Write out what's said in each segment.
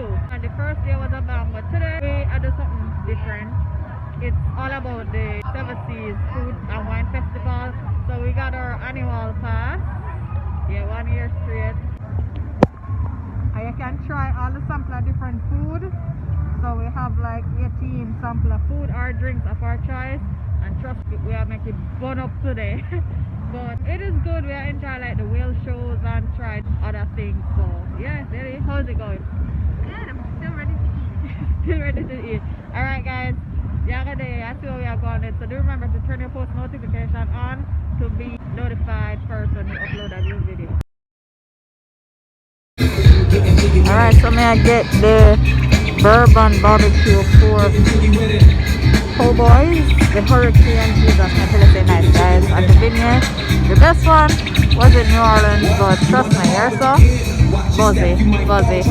you. And the first day was a bang, but today we are doing something different. It's all about the Seven Seas Food and Wine Festival. So we got our annual pass. Yeah, 1 year straight. And you can try all the sample of different food. So we have like 18 sample of food or drinks of our choice. And trust me, we are making fun up today. But it is good. We are enjoying like the whale shows and tried other things. So yeah, Lily, how's it going? Good, I'm still ready to eat. Still ready to eat. Alright guys, the other day I see where we are going in. So do remember to turn your post notification on to be notified first when we upload a new video. Alright, so may I get the bourbon barbecue for po' boys, the Hurricane Jesus. I feel it's nice guys. And the vineyard, the best one was in New Orleans, but trust me, you're so buzzy.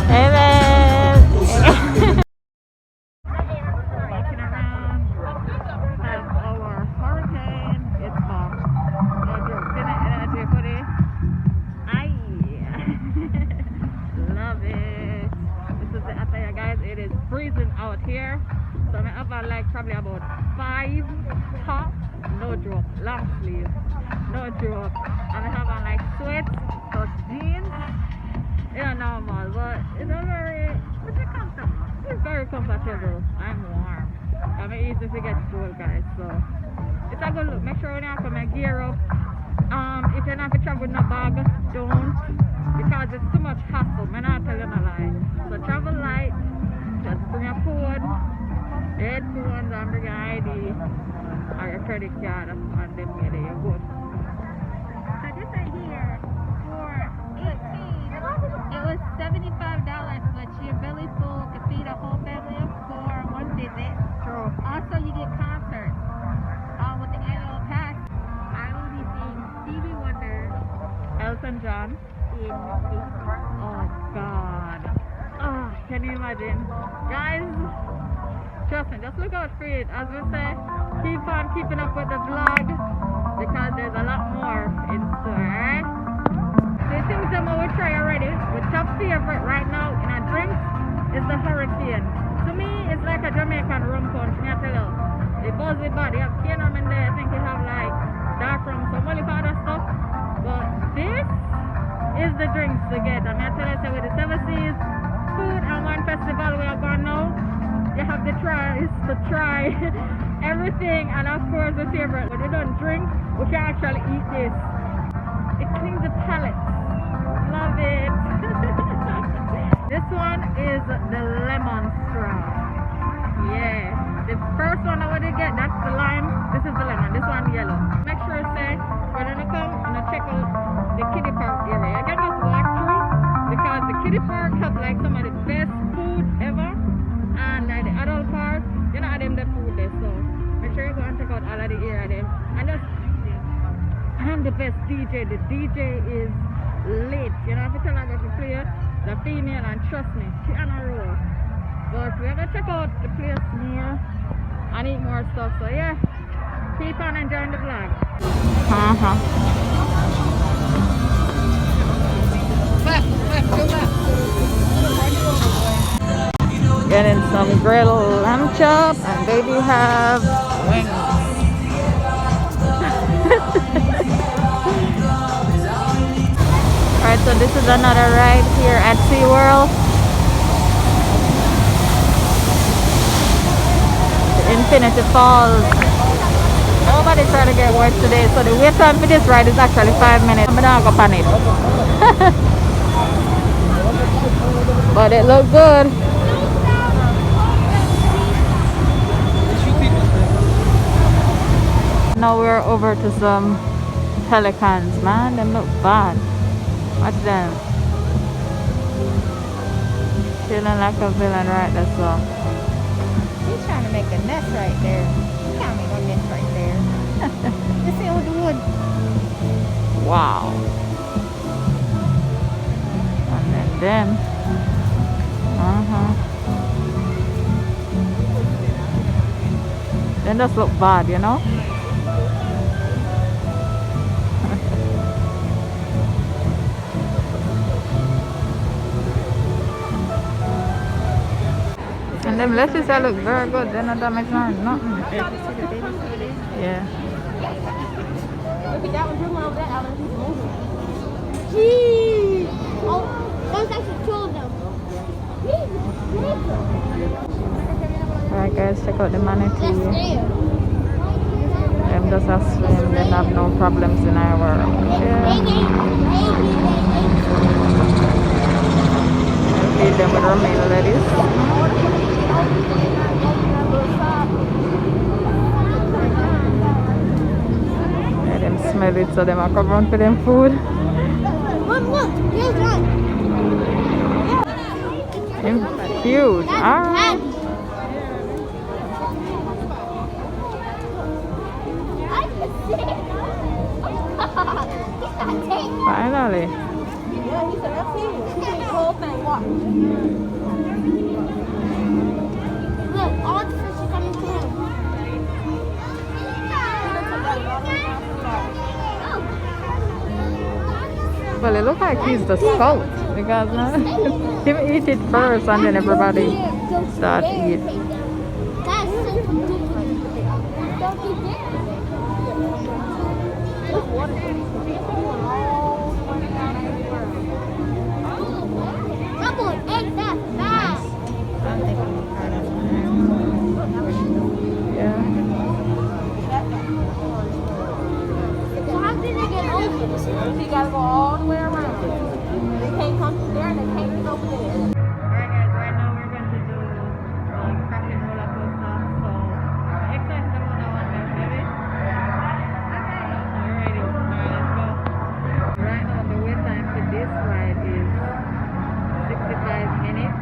Hey man. Walking around, have our hurricane. It's bomb. Fimi Energy for it. Aye. Love it. This is the attire guys. It is freezing out here. So I have like probably about 5 top, no joke, long sleeve, no joke. And I have on like sweats, so jeans. Yeah, normal, but it's comfortable. It's very comfortable. I'm warm. I'm easy to get cold guys, so it's a good look. Make sure when you have my gear up. If you're not to travel with no bag, don't, because it's too much hassle. I'm not telling a lie. So travel light, just bring your phone, headphones, and bring your ID or your credit card, and then you're good. So this right here, for 18, it was $75, but your belly full could feed a whole family of 4 one visit. True. Also, you get concerts with the annual pass. I will be seeing Stevie Wonder, Elton John. in April. Oh God. Oh, can you imagine? Guys, trust me, just look out for it. As we say, keep on keeping up with the vlog because there's a lot more in store, alright? The things that we try already, the top favorite right now in a drink is the Hurricane. To me, it's like a Jamaican rum punch, I tell you. It buzzy body, you have cane rum in there, I think you have like dark rum, some olive other stuff. But this is the drinks to get. I tell you, so with the Seven Seas Food and Wine Festival we are going now, you have the tries to try everything, and of course the favorite. When we don't drink, we can actually eat this. It cleans the palate. Love it. This one is the lemon straw. Yeah. The first one I want to get, that's the lime. This is the lemon. This one yellow. Make sure you say when you come and check out the kiddie park area. You can just walk through because the kiddie park have like some of the best food ever. And like the adult part, you know, them the food there. So make sure you go and check out all of the area there. And the best DJ. The DJ is lit. You know, if you tell her about the player, the female, and trust me, she on a roll. But we have to check out the place more and eat more stuff. So yeah, keep on enjoying the vlog. Getting some grilled lamb chop, and baby have wings. Alright, so this is another ride here at SeaWorld. The Infinity Falls. Nobody trying to get work today, so the wait time for this ride is actually 5 minutes. I'm not going to panic. But it looks good. Now we're over to some pelicans, man. Them look bad. Watch them. Feeling like a villain right there, so. He's trying to make a nest right there. He can't make a nest right there. You see all the wood. Wow. And then them. Then just look bad, you know? And them lettuce they look very good. They're not damaged nor nothing. Yeah. Look at that one, bring one over there, Alan. He's moving. Gee! Oh, there's actually two of them. Alright guys, check out the manatee. That's there. Them just a swim, they have no problems in our world. Yeah. And feed them with romaine lettuce. Let them smell it so them are come run for them food. Look, here's one. Huge. Alright. Finally. Yeah, he said, that's him. He said the whole thing, watch. Look, all the fish are coming to him. Well, it looks like he's the scout because he eat it first and then everybody start eat. That's so stupid. Don't you dare. Couple of eggs that fast. Yeah. So how did they get over? So you gotta go all the way around. They can't come through there and they can't get over there. Alright guys, right now we're going to do cracking roller coaster. So excited about that one, guys, baby. Alrighty, alright, let's go. Right now the wait time for this ride is 65 minutes.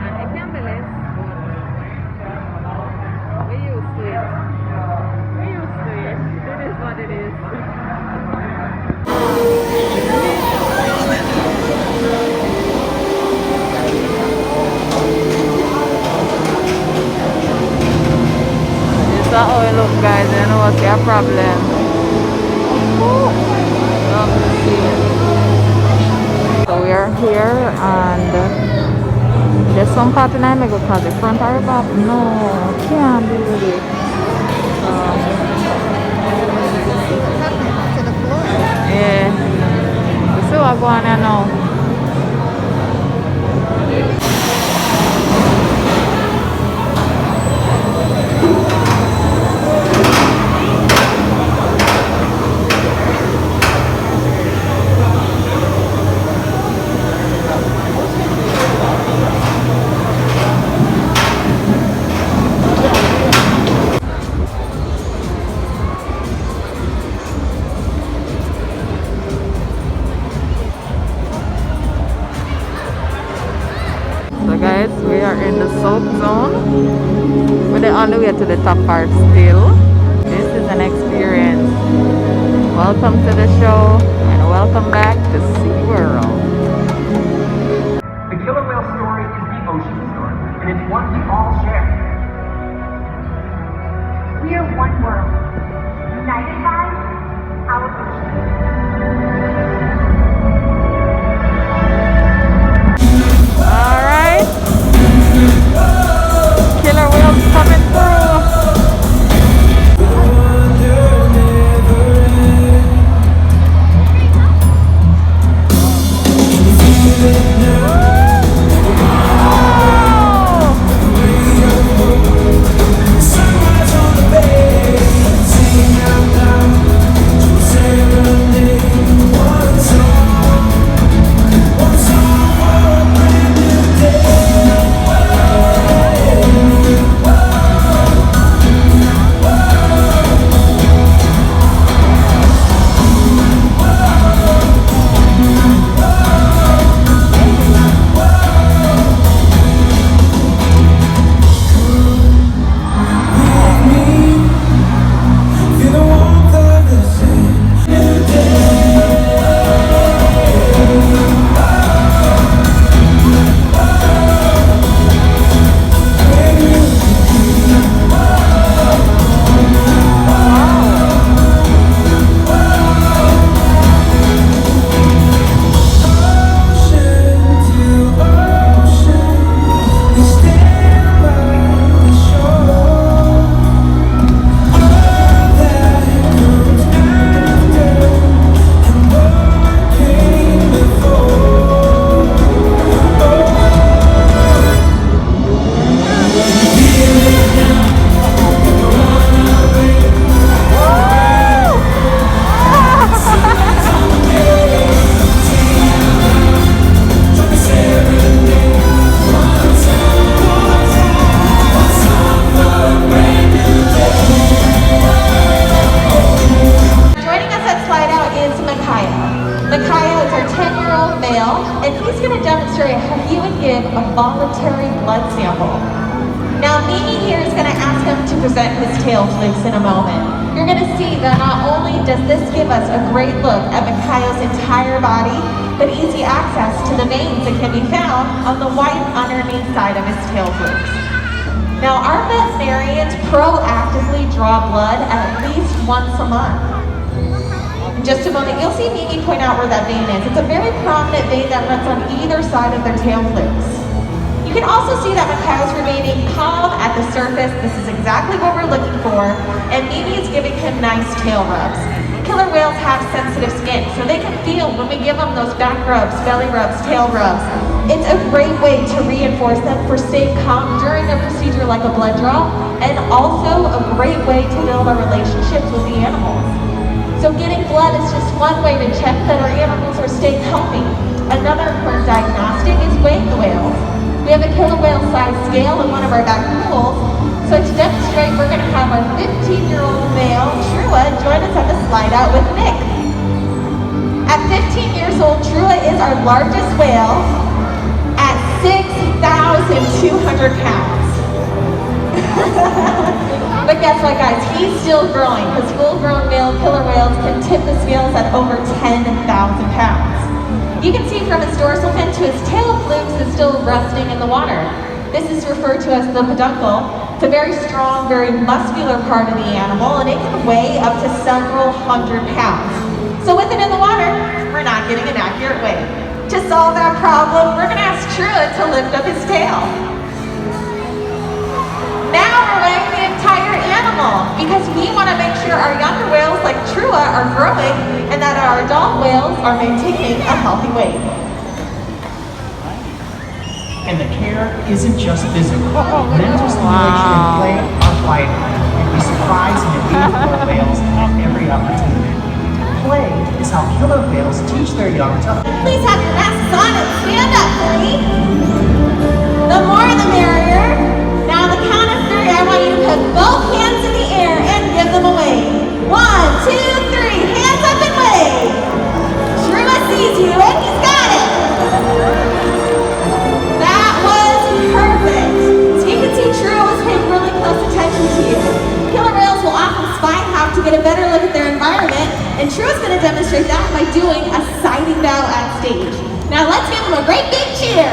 And it can be less, but we're used to it. We're used to it. It is what it is. This is how it looks, guys. You know what's your problem? So we are here and there's some part in Jamaica because the front are back. No, can't do it. To the floor. Yeah. You see what's going on now? So guys, we are in the south zone. We're on the way to the top part still. This is an experience. Welcome to the show and welcome back to SeaWorld. The killer whale story is the ocean story, and it's one we all share. We are one world, united by our ocean. Alright. Killer whales coming through. Sunrise on the bay, singing out loud, and give a voluntary blood sample. Now, Mimi here is going to ask him to present his tail flukes in a moment. You're going to see that not only does this give us a great look at Mikhail's entire body, but easy access to the veins that can be found on the white underneath side of his tail flukes. Now, our veterinarians proactively draw blood at least once a month. In just a moment, you'll see Mimi point out where that vein is. It's a very prominent vein that runs on either side of their tail flukes. You can also see that Mikhail's remaining calm at the surface. This is exactly what we're looking for, and Mimi is giving him nice tail rubs. Killer whales have sensitive skin, so they can feel when we give them those back rubs, belly rubs, tail rubs. It's a great way to reinforce them for staying calm during a procedure like a blood draw, and also a great way to build our relationships with the animals. So getting blood is just one way to check that our animals are staying healthy. Another important diagnostic is weighing the whales. We have a killer whale size scale in one of our back pools. So to demonstrate, we're going to have our 15-year-old male, Trua, join us at the slide out with Nick. At 15 years old, Trua is our largest whale at 6,200 pounds. But guess what, guys? He's still growing, because full-grown male killer whales can tip the scales at over 10,000 pounds. You can see from his dorsal fin to his tail flukes is still resting in the water. This is referred to as the peduncle. It's a very strong, very muscular part of the animal, and it can weigh up to several hundred pounds. So with it in the water, we're not getting an accurate weight. To solve that problem, we're going to ask Trua to lift up his tail. Now we're weighing the entire animal, because we want to make sure our younger whales like Trua are growing and that our adult whales are maintaining a healthy weight. And the care isn't just physical. Mental stimulation and play are vital. You'd be surprised and engage with our whales at every opportunity. Play is how killer whales teach their young to... Please have your masks on and stand up for me. The more the merrier. Now on the count of 3, I want you to put both hands in the air and give them a wave. 1, 2, 3, hands up and wave. Trua sees you and he's got it. That was perfect. So you can see Trua was paying really close attention to you. Killer whales will often spy hop to get a better look at their environment, and Trua's going to demonstrate that by doing a sighting bow at stage. Now let's give him a great big cheer.